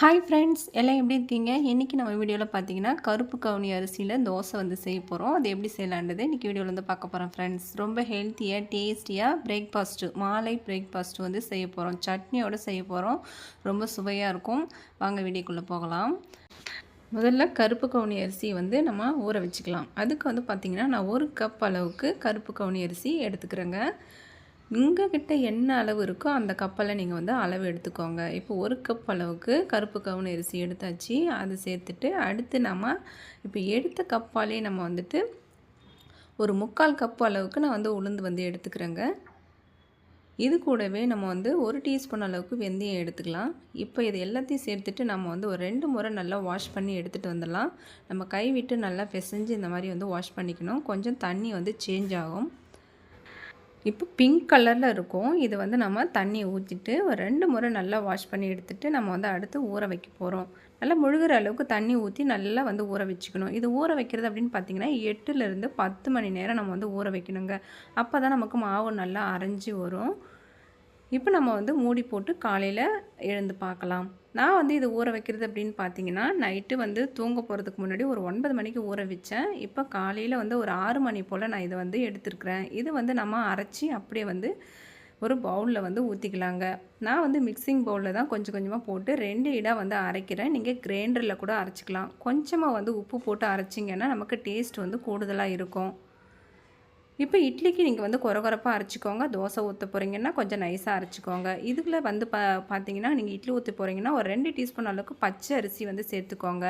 Hi friends, எல்லாம் எப்படி இருக்கீங்க? இன்றைக்கி நம்ம வீடியோவில் பார்த்தீங்கன்னா கருப்பு கவுனி அரிசியில் தோசை வந்து செய்ய போகிறோம். அது எப்படி செய்யலான்றது இன்றைக்கி வீடியோவில் வந்து பார்க்க போகிறோம் ஃப்ரெண்ட்ஸ். ரொம்ப ஹெல்த்தியாக டேஸ்டியாக பிரேக்ஃபாஸ்ட்டு மாலை பிரேக்ஃபாஸ்ட்டு வந்து செய்ய போகிறோம். சட்னியோடு செய்ய போகிறோம். ரொம்ப சுவையாக இருக்கும். வாங்க வீடியோக்குள்ளே போகலாம். முதல்ல கருப்பு கவுனி அரிசி வந்து நம்ம ஊற வச்சுக்கலாம். அதுக்கு வந்து பார்த்திங்கன்னா நான் 1 கப் அளவுக்கு கருப்பு கவுனி அரிசி எடுத்துக்கிறேங்க. உங்ககிட்ட என்ன அளவு இருக்கோ அந்த கப்பெல்லாம் நீங்கள் வந்து அளவு எடுத்துக்கோங்க. இப்போ 1 கப் அளவுக்கு கருப்பு கவுனி அரிசி எடுத்தாச்சு. அது சேர்த்துட்டு அடுத்து நம்ம இப்போ எடுத்த கப்பாலே நம்ம வந்துட்டு ஒரு 3/4 கப் அளவுக்கு நான் வந்து உளுந்து வந்து எடுத்துக்கிறேங்க. இது கூடவே நம்ம வந்து 1 டீஸ்பூன் அளவுக்கு வெந்தயம் எடுத்துக்கலாம். இப்போ இது எல்லாத்தையும் சேர்த்துட்டு நம்ம வந்து ஒரு 2 முறை நல்லா வாஷ் பண்ணி எடுத்துகிட்டு வந்துடலாம். நம்ம கை விட்டு நல்லா பிசைஞ்சு இந்த மாதிரி வந்து வாஷ் பண்ணிக்கணும். கொஞ்சம் தண்ணி வந்து சேஞ்ச் ஆகும். இப்போ பிங்க் கலரில் இருக்கும். இது வந்து நம்ம தண்ணி ஊற்றிட்டு ஒரு 2 முறை நல்லா வாஷ் பண்ணி எடுத்துகிட்டு நம்ம வந்து அடுத்து ஊற வைக்க போகிறோம். நல்லா முழுகிற அளவுக்கு தண்ணி ஊற்றி நல்லா வந்து ஊற வச்சுக்கணும். இது ஊற வைக்கிறது அப்படின்னு பார்த்திங்கன்னா 8லேருந்து 10 மணி நேரம் நம்ம வந்து ஊற வைக்கணுங்க. அப்போ தான் நமக்கு மாவு நல்லா அரைஞ்சி வரும். இப்போ நம்ம வந்து மூடி போட்டு காலையில் எழுந்து பார்க்கலாம். நான் வந்து இது ஊற வைக்கிறது அப்படின்னு பார்த்தீங்கன்னா நைட்டு வந்து தூங்க போகிறதுக்கு முன்னாடி ஒரு 9 மணிக்கு ஊற வச்சேன். இப்போ காலையில் வந்து ஒரு 6 மணி போல் நான் இதை வந்து எடுத்துருக்குறேன். இது வந்து நம்ம அரைச்சி அப்படியே வந்து ஒரு பவுலில் வந்து ஊற்றிக்கலாங்க. நான் வந்து மிக்சிங் பவுலில் தான் கொஞ்சம் கொஞ்சமாக போட்டு 2 இடாக வந்து அரைக்கிறேன். நீங்கள் கிரைண்டரில் கூட அரைச்சிக்கலாம். கொஞ்சமாக வந்து உப்பு போட்டு அரைச்சிங்கன்னா நமக்கு டேஸ்ட் வந்து கூடுதலாக இருக்கும். இப்போ இட்லிக்கு நீங்கள் வந்து கொரகொரப்பாக அரைச்சிக்கோங்க. தோசை ஊற்ற போகிறீங்கன்னா கொஞ்சம் நைஸாக அரைச்சிக்கோங்க. இதில் வந்து பார்த்தீங்கன்னா நீங்கள் இட்லி ஊற்ற போகிறீங்கன்னா ஒரு 2 டீஸ்பூன் அளவுக்கு பச்சை அரிசி வந்து சேர்த்துக்கோங்க.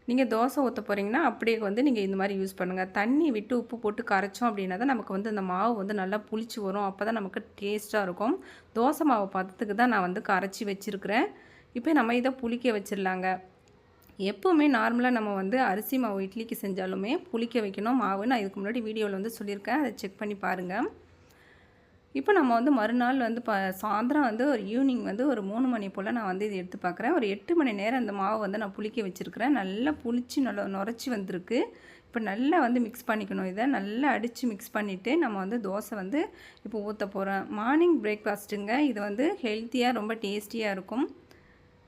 நீங்கள் தோசை ஊற்ற போகிறீங்கன்னா அப்படியே வந்து நீங்கள் இந்த மாதிரி யூஸ் பண்ணுங்கள். தண்ணி விட்டு உப்பு போட்டு கரைச்சோம் அப்படின்னா தான் நமக்கு வந்து அந்த மாவு வந்து நல்லா புளிச்சு வரும். அப்போ தான் நமக்கு டேஸ்ட்டாக இருக்கும். தோசை மாவு பதத்துக்கு தான் நான் வந்து கரைச்சி வச்சுருக்கிறேன். இப்போ நம்ம இதை புளிக்க வச்சிடலாங்க. எப்போவுமே நார்மலாக நம்ம வந்து அரிசி மாவு இட்லிக்கு செஞ்சாலுமே புளிக்க வைக்கணும் மாவு. நான் இதுக்கு முன்னாடி வீடியோவில் வந்து சொல்லியிருக்கேன். அதை செக் பண்ணி பாருங்கள். இப்போ நம்ம வந்து மறுநாள் வந்து சாயந்தரம் வந்து ஒரு ஈவினிங் வந்து ஒரு 3 மணி போல் நான் வந்து இது எடுத்து பார்க்குறேன். ஒரு 8 மணி நேரம் இந்த மாவு வந்து நான் புளிக்க வச்சுருக்கிறேன். நல்லா புளிச்சு நல்லா நுரைச்சி வந்திருக்கு. இப்போ நல்லா வந்து மிக்ஸ் பண்ணிக்கணும். இதை நல்லா அடித்து மிக்ஸ் பண்ணிவிட்டு நம்ம வந்து தோசை வந்து இப்போ ஊற்ற போகிறோம். மார்னிங் பிரேக்ஃபாஸ்ட்டுங்க. இது வந்து ஹெல்த்தியாக ரொம்ப டேஸ்டியாக இருக்கும்.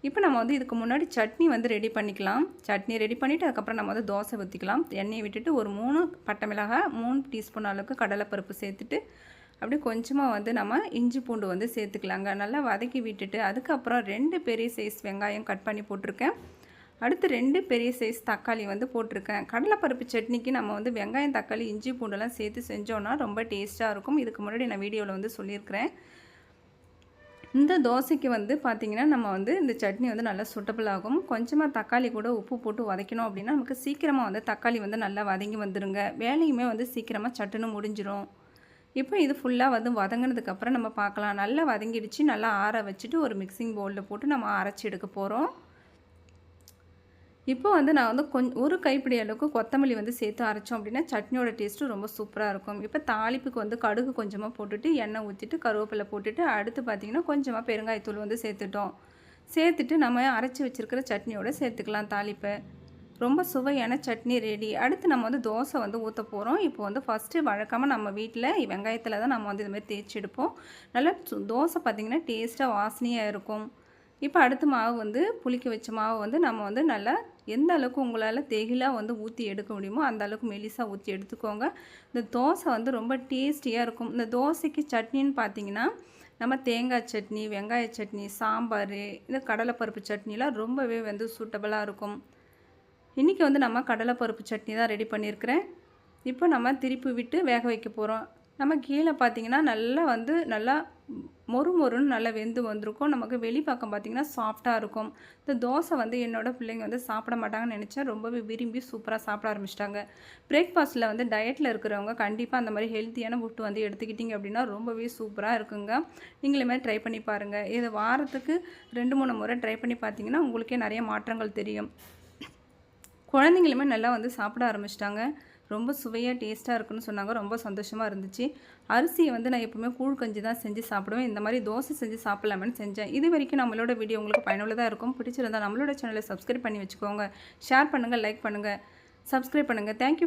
இப்போ நம்ம வந்து இதுக்கு முன்னாடி சட்னி வந்து ரெடி பண்ணிக்கலாம். சட்னி ரெடி பண்ணிவிட்டு அதுக்கப்புறம் நம்ம வந்து தோசை ஊற்றிக்கலாம். எண்ணெயை விட்டுட்டு ஒரு 3 பட்டை மிளகாய் 3 டீஸ்பூன் அளவுக்கு கடலைப்பருப்பு சேர்த்துட்டு அப்படியே கொஞ்சமாக வந்து நம்ம இஞ்சி பூண்டு வந்து சேர்த்துக்கலாங்க. நல்லா வதக்கி விட்டுட்டு அதுக்கப்புறம் 2 பெரிய சைஸ் வெங்காயம் கட் பண்ணி போட்டிருக்கேன். அடுத்து 2 பெரிய சைஸ் தக்காளி வந்து போட்டிருக்கேன். கடலைப்பருப்பு சட்னிக்கு நம்ம வந்து வெங்காயம் தக்காளி இஞ்சி பூண்டெல்லாம் சேர்த்து செஞ்சோன்னா ரொம்ப டேஸ்ட்டாக இருக்கும். இதுக்கு முன்னாடி நான் வீடியோவில் வந்து சொல்லியிருக்கிறேன். இந்த தோசைக்கு வந்து பார்த்திங்கன்னா நம்ம வந்து இந்த சட்னி வந்து நல்லா சூட்டபிள் ஆகும். கொஞ்சமாக தக்காளி கூட உப்பு போட்டு வதக்கணும் அப்படின்னா நமக்கு சீக்கிரமாக வந்து தக்காளி வந்து நல்லா வதங்கி வந்துடுங்க. வேலையுமே வந்து சீக்கிரமாக சட்டுன்னு முடிஞ்சிடும். இப்போ இது ஃபுல்லாக வந்து வதங்கினதுக்கப்புறம் நம்ம பார்க்கலாம். நல்லா வதங்கிடுச்சு. நல்லா ஆற வச்சுட்டு ஒரு மிக்சிங் பவுலில் போட்டு நம்ம அரைச்சி எடுக்க போகிறோம். இப்போ வந்து நான் வந்து ஒரு கைப்பிடி அளவுக்கு கொத்தமல்லி வந்து சேர்த்து அரைச்சோம் அப்படின்னா சட்னியோட டேஸ்ட்டு ரொம்ப சூப்பராக இருக்கும். இப்போ தாளிப்புக்கு வந்து கடுகு கொஞ்சமாக போட்டுட்டு எண்ணெய் ஊற்றிட்டு கருவேப்பிலை போட்டுட்டு அடுத்து பார்த்திங்கன்னா கொஞ்சமாக பெருங்காயத்தூள் வந்து சேர்த்துட்டு நம்ம அரைச்சி வச்சுருக்கிற சட்னியோட சேர்த்துக்கலாம் தாளிப்பை. ரொம்ப சுவையான சட்னி ரெடி. அடுத்து நம்ம வந்து தோசை வந்து ஊற்ற போகிறோம். இப்போ வந்து ஃபஸ்ட்டு வழக்கமாக நம்ம வீட்டில் வெங்காயத்தில் தான் நம்ம வந்து இதுமாதிரி தேய்ச்சி எடுப்போம். நல்லா தோசை பார்த்திங்கன்னா டேஸ்ட்டாக வாசனையாக இருக்கும். இப்போ அடுத்து மாவு வந்து புளிக்க வச்ச மாவு வந்து நம்ம வந்து நல்லா எந்த அளவுக்கு உங்களால் தேகிலாக வந்து ஊற்றி எடுக்க முடியுமோ அந்த அளவுக்கு மெலிசாக ஊற்றி எடுத்துக்கோங்க. இந்த தோசை வந்து ரொம்ப டேஸ்டியாக இருக்கும். இந்த தோசைக்கு சட்னின்னு பார்த்தீங்கன்னா நம்ம தேங்காய் சட்னி, வெங்காய சட்னி, சாம்பார், இந்த கடலைப்பருப்பு சட்னிலாம் ரொம்பவே வந்து சூட்டபுளாக இருக்கும். இன்றைக்கி வந்து நம்ம கடலைப்பருப்பு சட்னி தான் ரெடி பண்ணியிருக்கிறேன். இப்போ நம்ம திருப்பி விட்டு வேக வைக்க போகிறோம். நம்ம கீழே பார்த்திங்கன்னா நல்லா மொறுன்னு நல்லா வெந்து வந்திருக்கும். நமக்கு வெளிப்பக்கம் பார்த்திங்கன்னா சாஃப்டாக இருக்கும். இந்த தோசை வந்து என்னோடய பிள்ளைங்க வந்து சாப்பிட மாட்டாங்கன்னு நினச்சேன். ரொம்பவே விரும்பி சூப்பராக சாப்பிட ஆரம்பிச்சிட்டாங்க. பிரேக்ஃபாஸ்ட்டில் வந்து டயட்டில் இருக்கிறவங்க கண்டிப்பாக அந்த மாதிரி ஹெல்த்தியான ஃபுட்டு வந்து எடுத்துக்கிட்டிங்க அப்படின்னா ரொம்பவே சூப்பராக இருக்குங்க. நீங்களே மாதிரி ட்ரை பண்ணி பாருங்கள். இது வாரத்துக்கு 2-3 முறை ட்ரை பண்ணி பார்த்தீங்கன்னா உங்களுக்கே நிறைய மாற்றங்கள் தெரியும். குழந்தைங்களுமே நல்லா வந்து சாப்பிட ஆரம்பிச்சிட்டாங்க. ரொம்ப சுவையாக டேஸ்ட்டாக இருக்குன்னு சொன்னாங்க. ரொம்ப சந்தோஷமாக இருந்துச்சு. அரிசியை வந்து நான் எப்போவுமே கூழ் கஞ்சி தான் செஞ்சு சாப்பிடுவேன். இந்த மாதிரி தோசை செஞ்சு சாப்பிட்லாமேன்னு செஞ்சேன். இது வரைக்கும் நம்மளோட வீடியோ உங்களுக்கு பயனுள்ளதாக இருக்கும். பிடிச்சிருந்தால் நம்மளோட சேனலை சப்ஸ்கிரைப் பண்ணி வச்சுக்கோங்க. ஷேர் பண்ணுங்கள், லைக் பண்ணுங்கள், சப்ஸ்கிரைப் பண்ணுங்கள். தேங்க்யூ.